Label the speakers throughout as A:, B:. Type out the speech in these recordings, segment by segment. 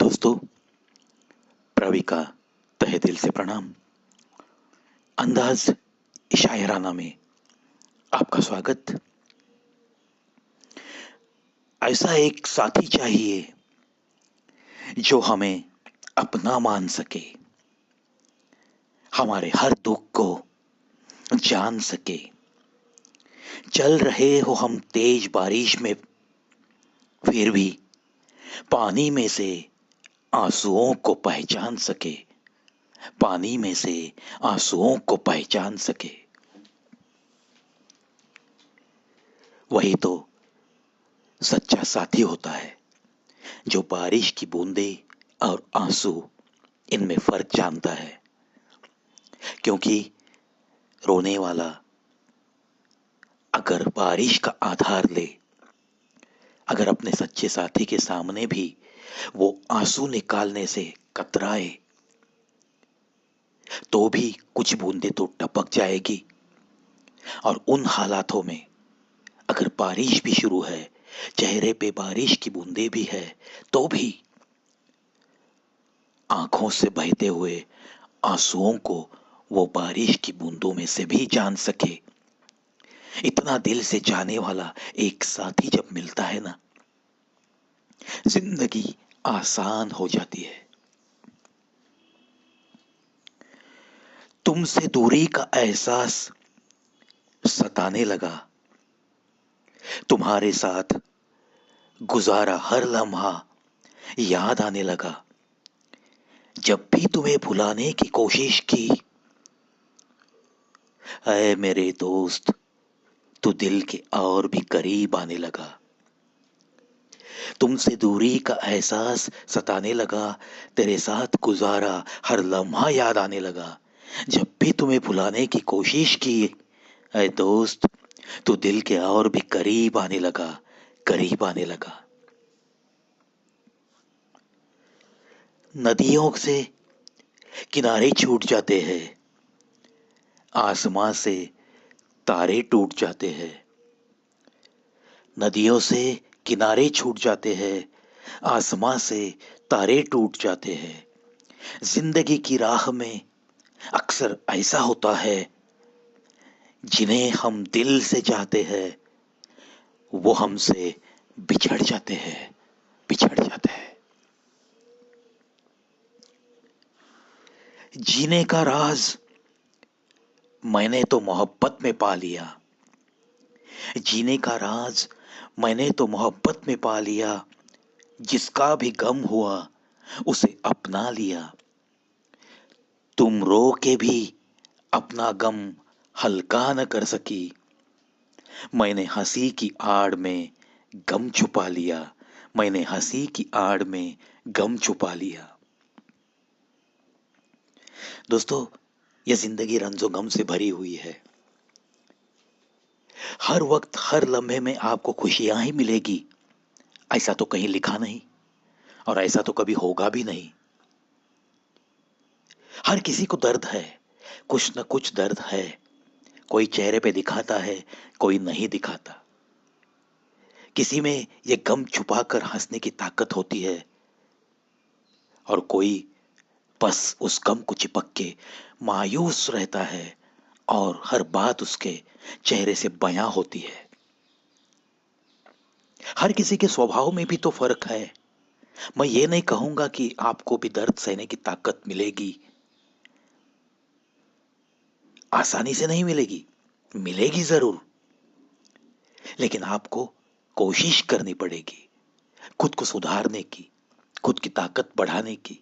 A: दोस्तों, प्रवी का तहे दिल से प्रणाम। अंदाज शायराना में आपका स्वागत। ऐसा एक साथी चाहिए जो हमें अपना मान सके, हमारे हर दुख को जान सके। चल रहे हो हम तेज बारिश में, फिर भी पानी में से आंसुओं को पहचान सके, पानी में से आंसुओं को पहचान सके। वही तो सच्चा साथी होता है, जो बारिश की बूंदें और आंसू इनमें फर्क जानता है। क्योंकि रोने वाला अगर बारिश का आधार ले, अगर अपने सच्चे साथी के सामने भी वो आंसू निकालने से कतराए, तो भी कुछ बूंदें तो टपक जाएगी। और उन हालातों में अगर बारिश भी शुरू है, चेहरे पे बारिश की बूंदें भी है, तो भी आंखों से बहते हुए आंसुओं को वो बारिश की बूंदों में से भी जान सके। इतना दिल से चाहने वाला एक साथी जब मिलता है ना, जिंदगी आसान हो जाती है। तुमसे दूरी का एहसास सताने लगा, तुम्हारे साथ गुजारा हर लम्हा याद आने लगा। जब भी तुम्हें भुलाने की कोशिश की, ऐ मेरे दोस्त, तू दिल के और भी करीब आने लगा। तुमसे दूरी का एहसास सताने लगा, तेरे साथ गुजारा हर लम्हा याद आने लगा। जब भी तुम्हें भुलाने की कोशिश की, ऐ दोस्त, तू दिल के और भी करीब आने लगा, करीब आने लगा। नदियों से किनारे छूट जाते हैं, आसमां से तारे टूट जाते हैं। नदियों से किनारे छूट जाते हैं, आसमां से तारे टूट जाते हैं। जिंदगी की राह में अक्सर ऐसा होता है, जिन्हें हम दिल से चाहते हैं वो हमसे बिछड़ जाते हैं, बिछड़ जाते हैं। जीने का राज मैंने तो मोहब्बत में पा लिया, जीने का राज मैंने तो मोहब्बत में पा लिया। जिसका भी गम हुआ उसे अपना लिया। तुम रो के भी अपना गम हल्का न कर सकी, मैंने हंसी की आड़ में गम छुपा लिया, मैंने हंसी की आड़ में गम छुपा लिया। दोस्तों, यह जिंदगी रंजो गम से भरी हुई है। हर वक्त हर लम्हे में आपको खुशियां ही मिलेगी, ऐसा तो कहीं लिखा नहीं, और ऐसा तो कभी होगा भी नहीं। हर किसी को दर्द है, कुछ न कुछ दर्द है। कोई चेहरे पे दिखाता है, कोई नहीं दिखाता। किसी में ये गम छुपाकर हंसने की ताकत होती है, और कोई बस उस गम को चिपक के मायूस रहता है और हर बात उसके चेहरे से बयां होती है। हर किसी के स्वभाव में भी तो फर्क है। मैं ये नहीं कहूंगा कि आपको भी दर्द सहने की ताकत मिलेगी, आसानी से नहीं मिलेगी, मिलेगी जरूर, लेकिन आपको कोशिश करनी पड़ेगी खुद को सुधारने की, खुद की ताकत बढ़ाने की।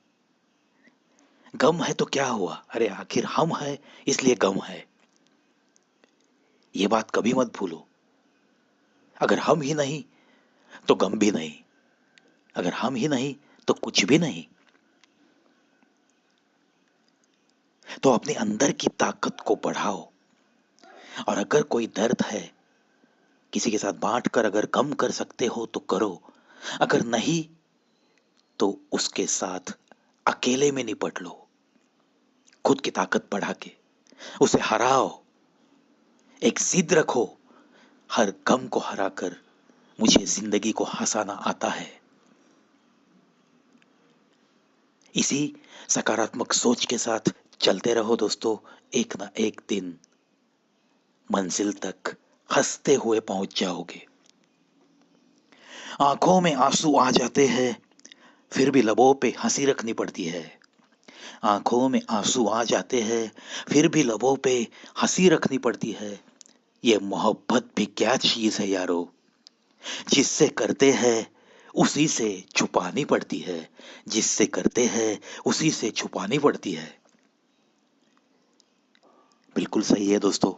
A: गम है तो क्या हुआ, अरे आखिर हम है इसलिए गम है, ये बात कभी मत भूलो। अगर हम ही नहीं तो गम भी नहीं, अगर हम ही नहीं तो कुछ भी नहीं। तो अपने अंदर की ताकत को बढ़ाओ, और अगर कोई दर्द है किसी के साथ बांट कर अगर कम कर सकते हो तो करो, अगर नहीं तो उसके साथ अकेले में निपट लो। खुद की ताकत बढ़ा के उसे हराओ। एक जिद रखो, हर गम को हराकर मुझे जिंदगी को हंसाना आता है। इसी सकारात्मक सोच के साथ चलते रहो दोस्तों, एक ना एक दिन मंजिल तक हंसते हुए पहुंच जाओगे। आंखों में आंसू आ जाते हैं, फिर भी लबों पे हंसी रखनी पड़ती है। आंखों में आंसू आ जाते हैं, फिर भी लबों पे हंसी रखनी पड़ती है। ये मोहब्बत भी क्या चीज है यारो, जिससे करते हैं उसी से छुपानी पड़ती है। जिससे करते हैं उसी से छुपानी पड़ती है। बिल्कुल सही है दोस्तों।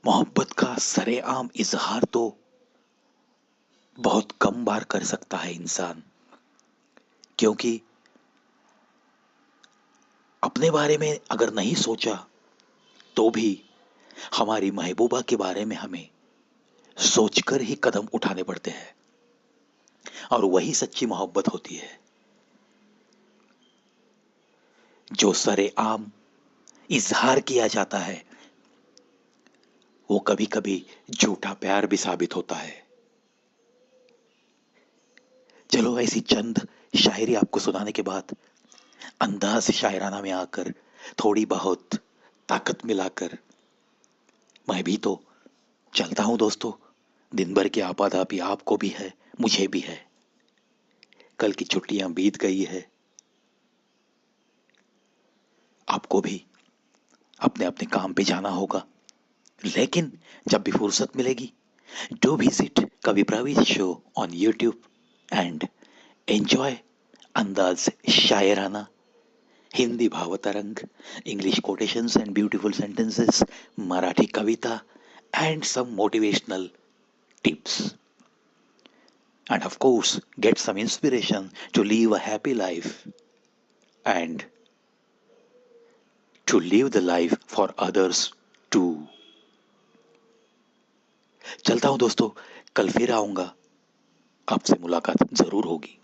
A: मोहब्बत का सरेआम इजहार तो बहुत कम बार कर सकता है इंसान, क्योंकि अपने बारे में अगर नहीं सोचा तो भी हमारी महबूबा के बारे में हमें सोचकर ही कदम उठाने पड़ते हैं, और वही सच्ची मोहब्बत होती है। जो सरेआम इजहार किया जाता है वो कभी कभी झूठा प्यार भी साबित होता है। चलो ऐसी चंद शायरी आपको सुनाने के बाद अंदाज शायराना में आकर थोड़ी बहुत ताकत मिलाकर मैं भी तो चलता हूं दोस्तों। दिन भर की आपाधापी आपको भी है, मुझे भी है। कल की छुट्टियां बीत गई है, आपको भी अपने अपने काम पे जाना होगा। लेकिन जब भी फुर्सत मिलेगी, do visit Kavi Praveen show on YouTube and enjoy Andaz Shayrana, Hindi भावतरंग, English quotations and beautiful sentences, Marathi kavita, and some motivational tips. And of course, get some inspiration to live a happy life and to live the life for others too. चलता हूं दोस्तों, कल फिर आऊंगा, आपसे मुलाकात जरूर होगी।